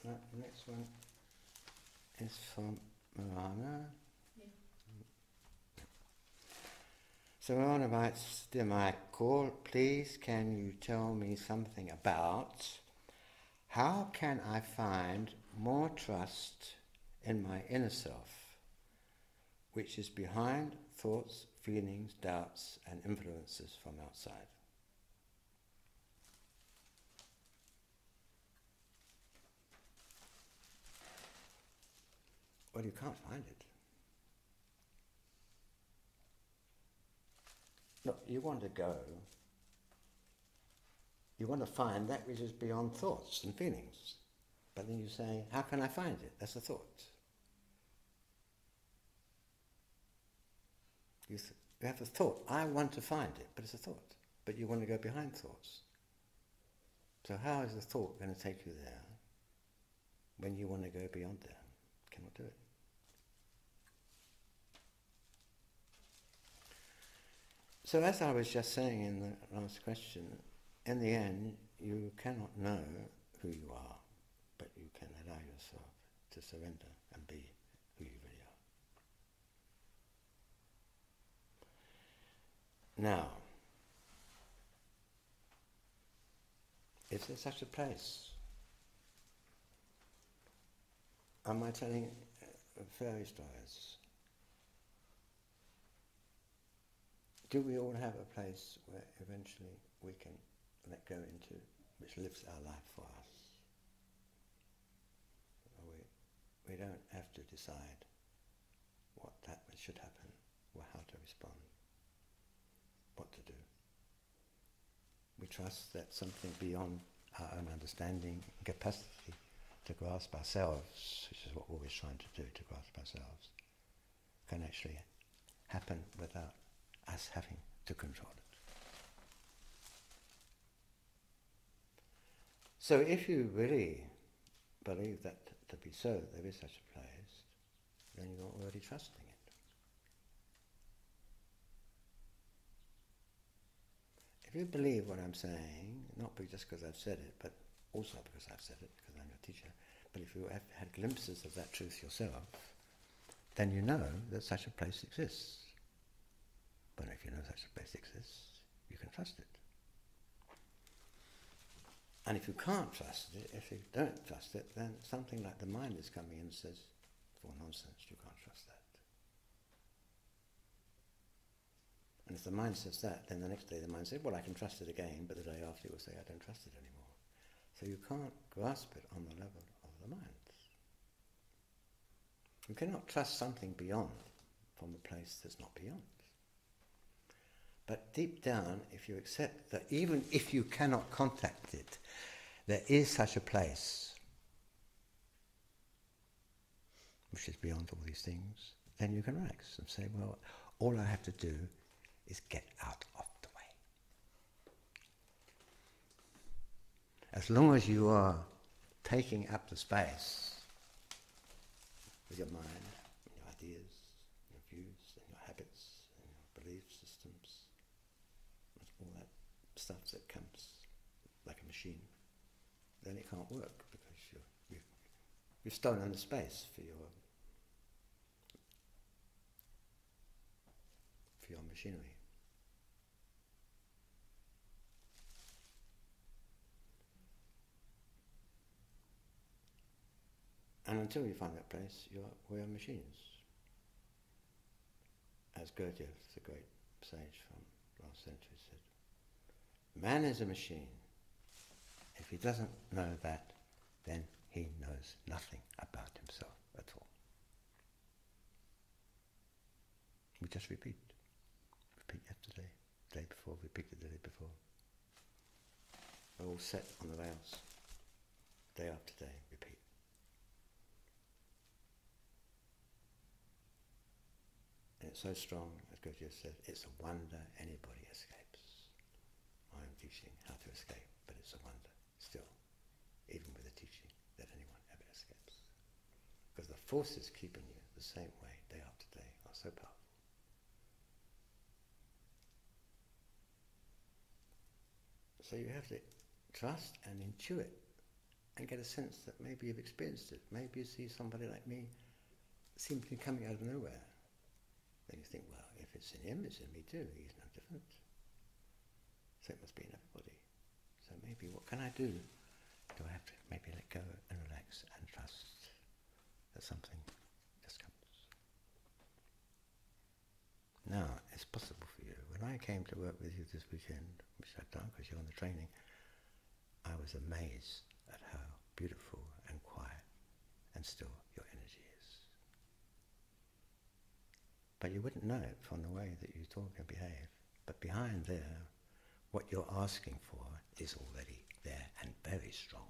No, the next one is from Marana. Yeah. So Marana writes, Dear Michael, please can you tell me something about how can I find more trust in my inner self, which is behind thoughts, feelings, doubts and influences from outside? Well, you can't find it. Look, you want to go, you want to find that which is beyond thoughts and feelings. But then you say, how can I find it? That's a thought. You have a thought, I want to find it, but it's a thought. But you want to go behind thoughts. So how is the thought going to take you there when you want to go beyond there? You cannot do it. So as I was just saying in the last question, in the end, you cannot know who you are, but you can allow yourself to surrender and be who you really are. Now, is there such a place? Am I telling fairy stories? Do we all have a place where eventually we can let go into, which lives our life for us? We don't have to decide what should happen, or how to respond, what to do. We trust that something beyond our own understanding and capacity to grasp ourselves, which is what we're always trying to do, to grasp ourselves, can actually happen without us having to control it. So if you really believe that to be so, there is such a place, then you're already trusting it. If you believe what I'm saying, not just because I've said it, but also because I've said it, because I'm your teacher, but if you have had glimpses of that truth yourself, then you know that such a place exists. But if you know such a place exists, you can trust it. And if you can't trust it, if you don't trust it, then something like the mind is coming in and says, "For nonsense, you can't trust that." And if the mind says that, then the next day the mind says, "Well, I can trust it again," but the day after it will say, "I don't trust it anymore." So you can't grasp it on the level of the mind. You cannot trust something beyond from a place that's not beyond. But deep down, if you accept that even if you cannot contact it, there is such a place which is beyond all these things, then you can relax and say, well, all I have to do is get out of the way. As long as you are taking up the space with your mind, and your ideas, your views, and your habits, and your belief systems, all that stuff that comes like a machine, then it can't work because you've stolen the space for your machinery. And until you find that place, we are machines. As Gurdjieff, the great sage from last century, said, man is a machine. If he doesn't know that, then he knows nothing about himself at all. We just repeat. Repeat yesterday, the day before, repeat the day before. We're all set on the rails. Day after day, repeat. And it's so strong, as Gurdjieff said, it's a wonder anybody escapes. I am teaching how to escape, but it's a wonder still, even with the teaching, that anyone ever escapes. Because the forces keeping you the same way, day after day, are so powerful. So you have to trust and intuit and get a sense that maybe you've experienced it. Maybe you see somebody like me seemingly coming out of nowhere. Then you think, well, if it's in him, it's in me too. He's no different. So it must be in everybody. So maybe what can I do? Do I have to maybe let go and relax and trust that something just comes? Now, it's possible for you. When I came to work with you this weekend, which I'd done because you're on the training, I was amazed at how beautiful and quiet and still your energy is. But you wouldn't know it from the way that you talk and behave. But behind there, what you're asking for is already there and very strong.